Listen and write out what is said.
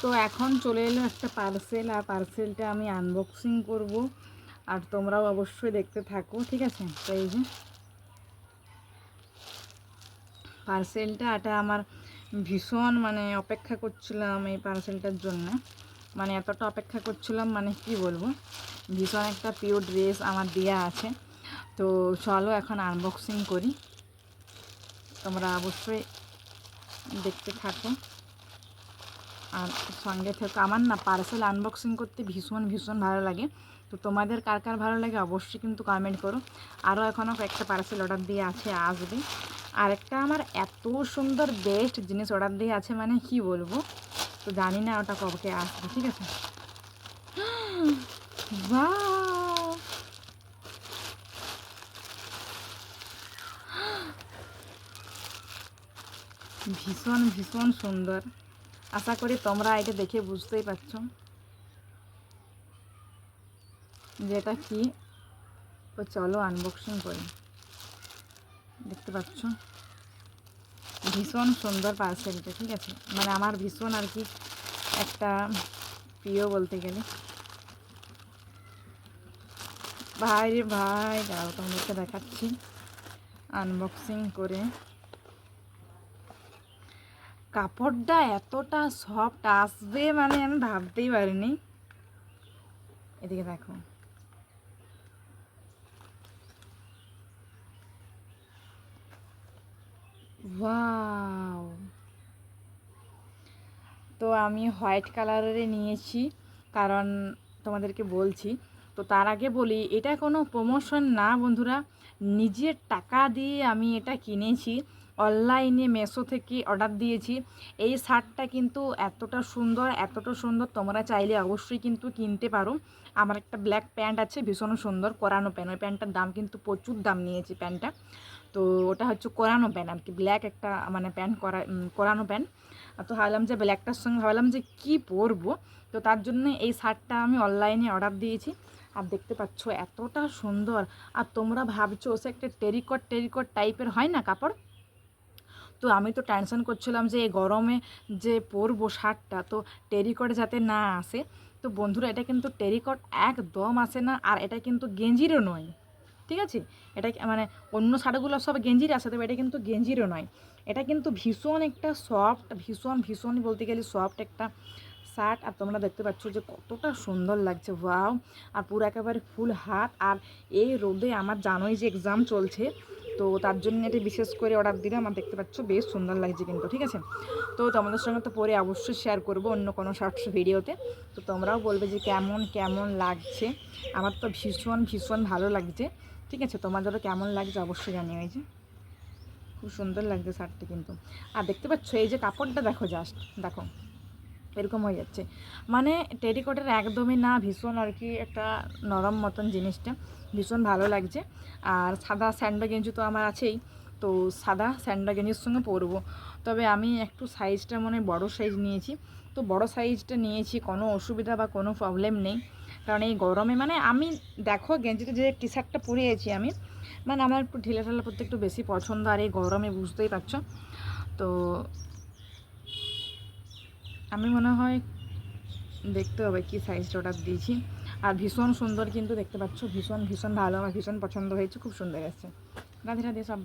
তো এখন চলে এলো একটা পার্সেল, আর পার্সেলটা আমি আনবক্সিং করব, আর তোমরাও অবশ্যই দেখতে থাকো, ঠিক আছে। তো এই যে পার্সেলটা, এটা আমার ভীষণ মানে অপেক্ষা করছিলাম এই পার্সেলটার জন্য, মানে এতটা অপেক্ষা করছিলাম মানে কি বলবো, ভীষণ একটা পিওর ড্রেস আমার দেওয়া আছে। তো চলো এখন আনবক্সিং করি, তোমরা অবশ্যই দেখতে থাকো আর সঙ্গে থেকে। আমার না পার্সেল আনবক্সিং করতে ভীষণ ভীষণ ভালো লাগে। তো তোমাদের কার কার ভালো লাগে অবশ্যই কিন্তু কমেন্ট করো। আরও এখনও একটা পার্সেল অর্ডার দিয়ে আছে, আসবে। আর একটা আমার এত সুন্দর বেস্ট জিনিস অর্ডার দিয়ে আছে, মানে কি বলবো, তো জানি না ওটা কবে আসবে, ঠিক আছে। বাহ, ভীষণ ভীষণ সুন্দর। আশা করি তোমরা এটা দেখে বুঝতেই পারছো যে এটা কি। তো চলো আনবক্সিং করি। দেখতে পাচ্ছ ভীষণ সুন্দর পার্সেলটা, ঠিক আছে, মানে আমার ভীষণ আর কি একটা প্রিয় বলতে গেলে। ভাই রে ভাই, দাঁড়াও তোমাদেরকে দেখাচ্ছি আনবক্সিং করে। কাপড়টা এতটা সফট আসবে মানে আমি ভাবতেই পারিনি। এদিকে দেখো, ওয়াও। তো আমি হোয়াইট কালারের নিয়েছি, কারণ তোমাদেরকে বলছি। তো তার আগে বলি, এটা কোনো প্রমোশন না বন্ধুরা, নিজের টাকা দিয়ে আমি এটা কিনেছি, অনলাইনে মেশো থেকে অর্ডার দিয়েছি। এই শার্টটা কিন্তু এতটা সুন্দর, তোমরা চাইলে অবশ্যই কিন্তু কিনতে পারো। আমার একটা ব্ল্যাক প্যান্ট আছে, ভীষণ সুন্দর কোরানো প্যান্ট, ওই প্যান্টটার দাম কিন্তু প্রচুর দাম নিয়েছি প্যান্টটা। তো ওটা হচ্ছে কোরানো প্যান্ট আর কি, ব্ল্যাক একটা মানে প্যান্ট কোরানো প্যান্ট। তো ভাবলাম যে ব্ল্যাকটার সঙ্গে ভাবলাম যে কি পরবো, তো তার জন্য এই শার্টটা আমি অনলাইনে অর্ডার দিয়েছি। আর দেখতে পাচ্ছ এতটা সুন্দর। আর তোমরা ভাবছো সে একটা টেরিকট টাইপের হয় না কাপড়। তো আমি তো টেনশন করছিলাম যে এই গরমে যে পরবো শার্টটা, তো টেরিকট যাতে না আসে। তো বন্ধুরা, এটা কিন্তু টেরিকট একদম আসে না, আর এটা কিন্তু গেঞ্জিরও নয়, ঠিক আছে। এটা মানে অন্য শাড়িগুলো সব গেঞ্জির আসে, তবে এটা কিন্তু গেঞ্জিরও নয়। এটা কিন্তু ভীষণ একটা সফট, ভীষণ বলতে গেলে সফট একটা শার্ট। আর তোমরা দেখতে পাচ্ছ যে কতটা সুন্দর লাগছে, ওয়াও। আর পুরো একেবারে ফুল হাত। আর এই রোদে আমার জানোই যে এক্সাম চলছে, তো তার জন্য এটা বিশেষ করে অর্ডার দিলাম। আর দেখতে পাচ্ছ বেশ সুন্দর লাগছে কিন্তু, ঠিক আছে। তো তোমাদের সঙ্গে তো পরে অবশ্যই শেয়ার করব অন্য কোনো শর্টস ভিডিওতে। তো তোমরাও বলবে যে কেমন কেমন লাগছে। আমার তো ভীষণ ভালো লাগছে, ঠিক আছে। তোমাদেরও কেমন লাগছে অবশ্যই জানিও। এই যে খুব সুন্দর লাগছে শার্টটি কিন্তু। আর দেখতে পাচ্ছ এই যে কাপড়টা দেখো, জাস্ট দেখো এরকম হয়ে যাচ্ছে, মানে টেরিকটের একদমই না, ভীষণ আর কি একটা নরম মতন জিনিসটা, ভীষণ ভালো লাগছে। আর সাদা স্যান্ডো গেঞ্জি তো আমার আছেই, তো সাদা স্যান্ডো গেঞ্জির সঙ্গে পরবো। তবে আমি একটু সাইজটা মনে বড় সাইজ নিয়েছি, তো বড় সাইজটা নিয়েছি, কোনো অসুবিধা বা কোনো প্রবলেম নেই। কারণ এই গরমে মানে আমি দেখো গেঞ্জিটা যে টি শার্টটা পরিয়েছি আমি, মানে আমার একটু ঢিলা ঢালা পরতে একটু বেশি পছন্দ, আর এই গরমে বুঝতেই পারছো। তো আমি মনে হয় দেখতে হবে কি সাইজটা অর্ডার দিয়েছি। আর ভীষণ সুন্দর কিন্তু, দেখতে পাচ্ছ ভীষণ ভালো, আমার ভীষণ পছন্দ হয়েছে, খুব সুন্দর এসেছে। রাধে রাধে সব।